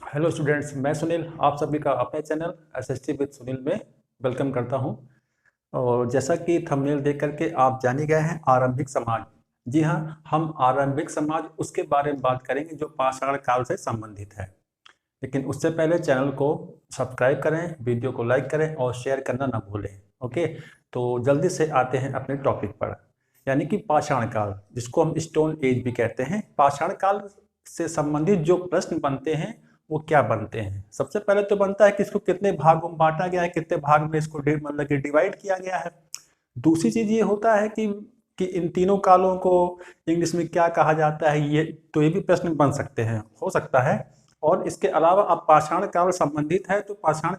Hello students, मैं सुनील आप सभी का अपने चैनल एसएसटी विद सुनील में वेलकम करता हूं। और जैसा कि थंबनेल देख करके आप जान ही गए हैं, आरंभिक समाज। जी हाँ, हम आरंभिक समाज उसके बारे में बात करेंगे जो पाषाण काल से संबंधित है। लेकिन उससे पहले चैनल को सब्सक्राइब करें, वीडियो को लाइक करें और शेयर करना ना भूलें। ओके, तो जल्दी से आते हैं अपने टॉपिक पर, यानी कि पाषाण काल, जिसको हम स्टोन एज भी कहते हैं। पाषाण काल से संबंधित जो प्रश्न बनते हैं वो क्या बनते हैं? सबसे पहले तो बनता है कि इसको कितने भागों में बांटा गया है, कितने भाग में इसको मतलब कि डिवाइड किया गया है। दूसरी चीज ये होता है कि इन तीनों कालों को इंग्लिश में क्या कहा जाता है, ये भी प्रश्न बन सकते हैं, हो सकता है। और इसके अलावा अब पाषाण काल संबंधित है, तो पाषाण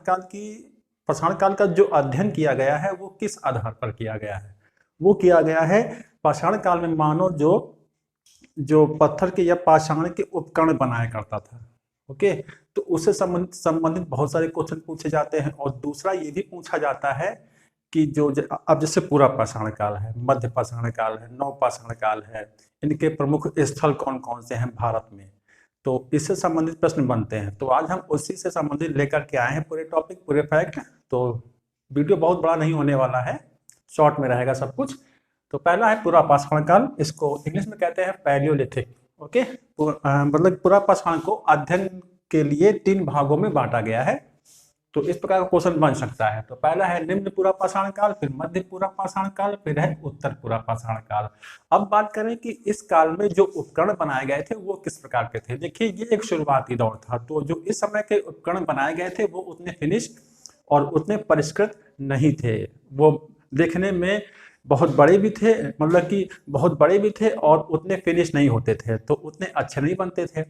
काल का जो अध्ययन किया गया है वो किस आधार पर किया गया है? वो किया गया है पाषाण काल में मानव जो जो पत्थर के या पाषाण के उपकरण बनाया करता था। ओके, तो उससे संबंधित बहुत सारे क्वेश्चन पूछे जाते हैं। और दूसरा ये भी पूछा जाता है कि अब जैसे पूरा पाषाण काल है, मध्य पाषाण काल है, नव पाषाण काल है, इनके प्रमुख स्थल कौन कौन से हैं भारत में, तो इससे संबंधित प्रश्न बनते हैं। तो आज हम उसी से संबंधित लेकर के आए हैं पूरे टॉपिक, पूरे फैक्ट। तो वीडियो बहुत बड़ा नहीं होने वाला है, शॉर्ट में रहेगा सब कुछ। तो पहला है पूरा पाषाण काल, इसको इंग्लिश में कहते हैं पैलियोलिथिक। ओके, मतलब पूरा पाषाण को अध्ययन के लिए 3 भागों में बांटा गया है। तो इस प्रकार का क्वेश्चन बन सकता है। तो पहला है निम्न पूरा पाषाण काल, फिर मध्य पूरा पाषाण काल, फिर है उत्तर पूरा पाषाण काल। अब बात करें कि इस काल में जो उपकरण बनाए गए थे वो किस प्रकार के थे। देखिए, ये एक शुरुआती दौर था, तो जो इस समय के उपकरण बनाए गए थे वो उतने फिनिश और उतने परिष्कृत नहीं थे। वो देखने में बहुत बड़े भी थे, मतलब कि बहुत बड़े भी थे, और उतने फिनिश नहीं होते थे, तो उतने अच्छे नहीं बनते थे।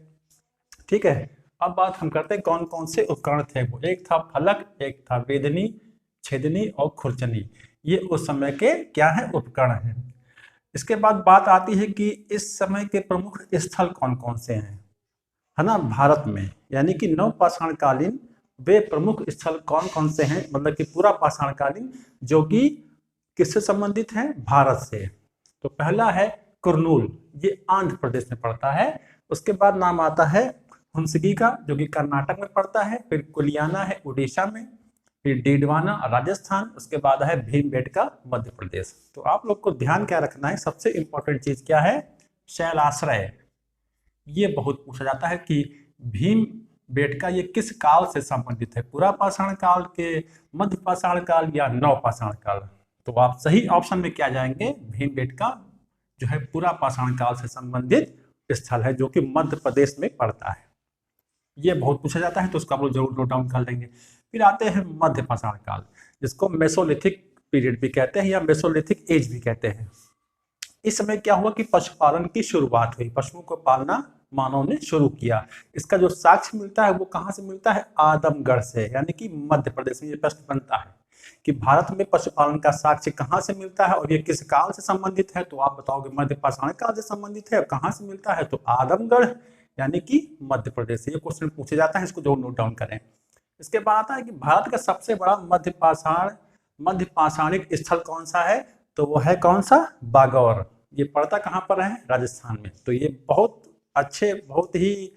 ठीक है, अब बात हम करते हैं कौन कौन से उपकरण थे वो। एक था फलक, एक था वेदनी, छेदनी और खुरचनी। ये उस समय के क्या है, उपकरण हैं। इसके बाद बात आती है कि इस समय के प्रमुख स्थल कौन कौन से हैं, है ना, भारत में। यानी कि नव पाषाण कालीन वे प्रमुख स्थल कौन कौन से हैं, मतलब कि पूरा पाषाण कालीन जो कि किससे संबंधित है, भारत से। तो पहला है कुरनूल, ये आंध्र प्रदेश में पड़ता है। उसके बाद नाम आता है हुंसगी का, जो कि कर्नाटक में पड़ता है। फिर कुलियाना है उड़ीसा में, फिर डीडवाना राजस्थान, उसके बाद है भीमबेटका मध्य प्रदेश। तो आप लोग को ध्यान क्या रखना है, सबसे इंपॉर्टेंट चीज क्या है, शैलाश्रय। ये बहुत पूछा जाता है कि भीम बेटका ये किस काल से संबंधित है, पूरा पाषाण काल के, मध्य पाषाण काल या नव पाषाण काल। तो आप सही ऑप्शन में क्या जाएंगे, भीम बेटका जो है पूरा पाषाण काल से संबंधित स्थल है, जो कि मध्य प्रदेश में पड़ता है। ये बहुत पूछा जाता है, तो उसको आप लोग जरूर नोट डाउन कर लेंगे। फिर आते हैं मध्य पाषाण काल, जिसको मेसोलिथिक पीरियड भी कहते हैं या मेसोलिथिक एज भी कहते हैं। इस समय क्या हुआ कि पशुपालन की शुरुआत हुई, पशुओं को पालना मानव ने शुरू किया। इसका जो साक्ष्य मिलता है वो कहाँ से मिलता है, आदमगढ़ से, यानी कि मध्य प्रदेश में। ये प्रश्न बनता है कि भारत में पशुपालन का साक्ष्य कहाँ से मिलता है और ये किस काल से संबंधित है, तो आप बताओगे मध्य पाषाण काल से संबंधित है। और कहाँ से मिलता है, तो आदमगढ़ यानी कि मध्य प्रदेश से। ये क्वेश्चन पूछा जाता है, इसको जरूर नोट डाउन करें। इसके बाद आता है कि भारत का सबसे बड़ा मध्य पाषाणिक स्थल कौन सा है, तो वो है कौन सा, बागौर। ये पड़ता कहाँ पर है, राजस्थान में। तो ये बहुत अच्छे, बहुत ही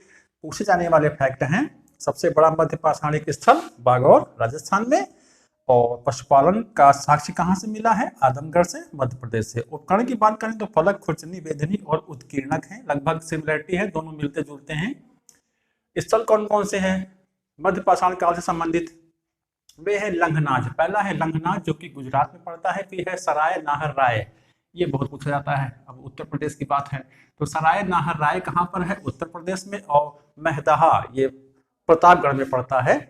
पूछे जाने वाले फैक्ट हैं। सबसे बड़ा मध्य पाषाणिक स्थल बागौर राजस्थान में। और पशुपालन का साक्ष्य कहाँ से मिला है, आदमगढ़ से, मध्य प्रदेश से। उपकरण की बात करें तो फलक, खुरचनी, वेदनी और उत्कीर्णक है, लगभग सिमिलरिटी है, दोनों मिलते जुलते हैं। स्थल कौन कौन से हैं मध्य पाषाण काल से संबंधित, वे है लंघनाज। पहला है लंघनाज जो कि गुजरात में पड़ता है। फिर है सराय नाहर राय, ये बहुत पूछा जाता है। अब उत्तर प्रदेश की बात है तो सराय नाहर राय कहाँ पर है, उत्तर प्रदेश में। और महदहा ये प्रतापगढ़ में पड़ता है,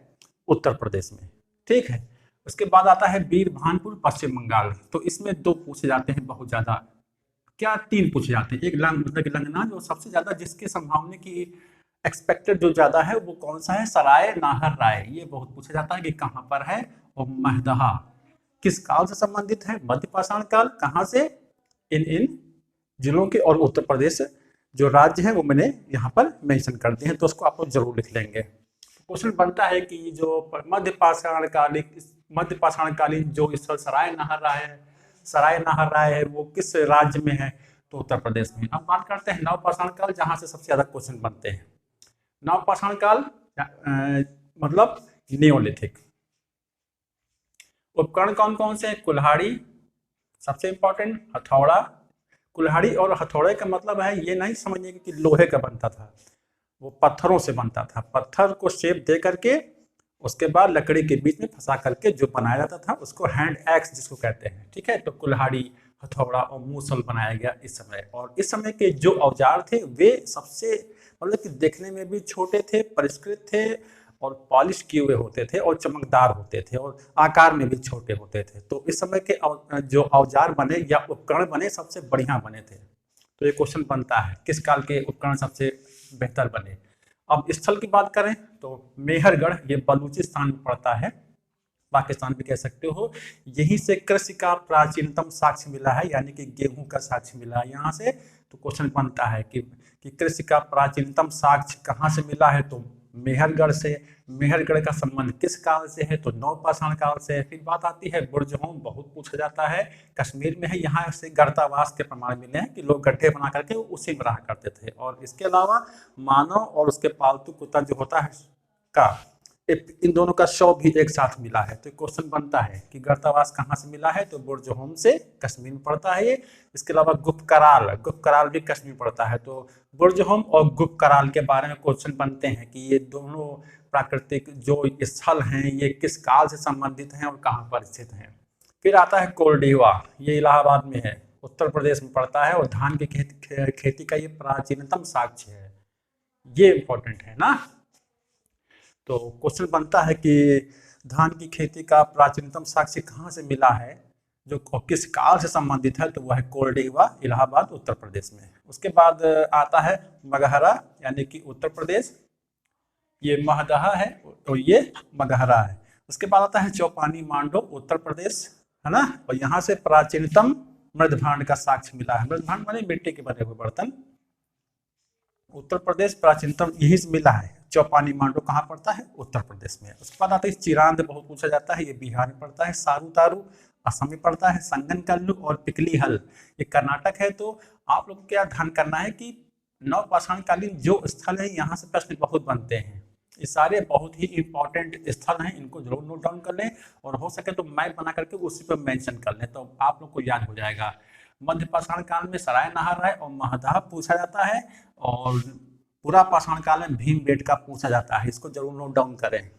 उत्तर प्रदेश में। ठीक है, उसके बाद आता है बीरभानपुर, पश्चिम बंगाल। तो इसमें 2 पूछे जाते हैं बहुत ज्यादा, क्या 3 पूछे जाते हैं। एक मतलब लंघनाज, और सबसे ज्यादा जिसके संभावना की एक्सपेक्टेड जो ज्यादा है वो कौन सा है, सराय नाहर राय। ये बहुत पूछा जाता है कि कहां पर है। और महदहा किस काल से संबंधित है, मध्य पाषाण काल। कहां से, इन जिलों के और उत्तर प्रदेश जो राज्य है वो मैंने यहाँ पर मेंशन कर दिए हैं, तो उसको आप लोग जरूर लिख लेंगे। क्वेश्चन बनता है कि जो मध्य पाषाण कालीन जो स्थल सराय नाहर राय है वो किस राज्य में है, तो उत्तर प्रदेश में। अब बात करते हैं नव पाषाण काल, जहां से सबसे ज्यादा क्वेश्चन बनते हैं। नव पाषाण काल मतलब नियोलिथिक। उपकरण कौन कौन से हैं? कुल्हाड़ी सबसे इंपॉर्टेंट, हथौड़ा। कुल्हाड़ी और हथौड़े का मतलब है ये नहीं समझिए कि लोहे का बनता था, वो पत्थरों से बनता था। पत्थर को शेप दे करके उसके बाद लकड़ी के बीच में फंसा करके जो बनाया जाता था उसको हैंड एक्स जिसको कहते हैं, ठीक है। तो कुल्हाड़ी, हथौड़ा और मूसल बनाया गया इस समय। और इस समय के जो औजार थे वे सबसे मतलब कि देखने में भी छोटे थे, परिष्कृत थे और पॉलिश किए हुए होते थे और चमकदार होते थे और आकार में भी छोटे होते थे। तो इस समय के जो औजार बने या उपकरण बने सबसे बढ़िया बने थे। तो ये क्वेश्चन बनता है किस काल के उपकरण सबसे बेहतर बने। अब स्थल की बात करें तो मेहरगढ़, ये बलूचिस्तान में पड़ता है, पाकिस्तान भी कह सकते हो। यहीं से कृषि का प्राचीनतम साक्ष्य मिला है, यानी कि गेहूं का साक्ष्य मिला है यहाँ से। तो क्वेश्चन बनता है कि कृषि का प्राचीनतम साक्ष्य कहाँ से मिला है? तो मेहरगढ़ से। मेहरगढ़ का संबंध किस काल से है? तो नवपाषाण काल से। फिर बात आती है बुर्जहोम, बहुत पूछा जाता है, कश्मीर में है, यहाँ से गर्तावास के प्रमाण मिले हैं कि लोग गड्ढे बना करके उसी में रहा करते थे। और इसके अलावा मानव और उसके पालतू कुत्ता जो होता है का, इन दोनों का शव भी एक साथ मिला है। तो क्वेश्चन बनता है कि गर्तावास कहाँ से मिला है? तो बुर्जहोम से, कश्मीर में पड़ता है ये। इसके अलावा गुप्त कराल, गुप्त कराल भी कश्मीर में पड़ता है। तो बुर्जहोम और गुप्त कराल के बारे में क्वेश्चन बनते हैं कि ये दोनों प्राकृतिक जो स्थल हैं ये किस काल से संबंधित हैं और कहाँ पर स्थित हैं। फिर आता है कोल्डीवा, ये इलाहाबाद में है, उत्तर प्रदेश में पड़ता है और धान की खेती का ये प्राचीनतम साक्ष्य है। ये इंपॉर्टेंट है ना। तो क्वेश्चन बनता है कि धान की खेती का प्राचीनतम साक्ष्य कहाँ से मिला है, जो किस काल से संबंधित है? तो वह है कोल्डीवा, इलाहाबाद, उत्तर प्रदेश में। उसके बाद आता है मगहरा, यानी कि उत्तर प्रदेश, ये महदहा है और ये मगहरा है। उसके बाद आता है चौपानी मांडो, उत्तर प्रदेश, है ना। और यहाँ से प्राचीनतम मृदभांड का साक्ष्य मिला है। मृदभांड माने मिट्टी के बने हुए बर्तन। उत्तर प्रदेश प्राचीनतम यही से मिला है। चौपानी मांडो कहाँ पड़ता है? उत्तर प्रदेश में। उसके बाद आता है चिरांद, बहुत पूछा जाता है, ये बिहार में पड़ता है। सारू तारू असम में पड़ता है। संगन कल्लू और पिकली हल ये कर्नाटक है। तो आप लोग को क्या ध्यान करना है कि नवपाषाण कालीन जो स्थल है यहाँ से प्रश्न बहुत बनते हैं। ये सारे बहुत ही इंपॉर्टेंट स्थल हैं, इनको जरूर नोट डाउन कर लें और हो सके तो मैप बना करके उसी पर मेंशन कर लें, तो आप लोग को याद हो जाएगा। मध्य पाषाण काल में सराय नहर है और महदाह पूछा जाता है, और पूरा पाषाण काल में भीमबेटका पूछा जाता है, इसको जरूर नोट डाउन करें।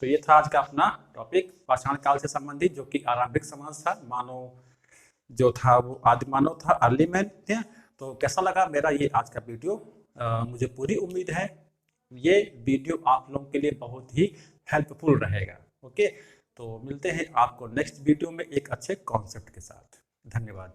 तो ये था आज का अपना टॉपिक पाषाण काल से संबंधित, जो कि आरंभिक समाज था, मानव जो था वो आदि मानव था, अर्ली मैन थे। तो कैसा लगा मेरा ये आज का वीडियो? मुझे पूरी उम्मीद है ये वीडियो आप लोगों के लिए बहुत ही हेल्पफुल रहेगा। ओके, तो मिलते हैं आपको नेक्स्ट वीडियो में एक अच्छे कॉन्सेप्ट के साथ। धन्यवाद।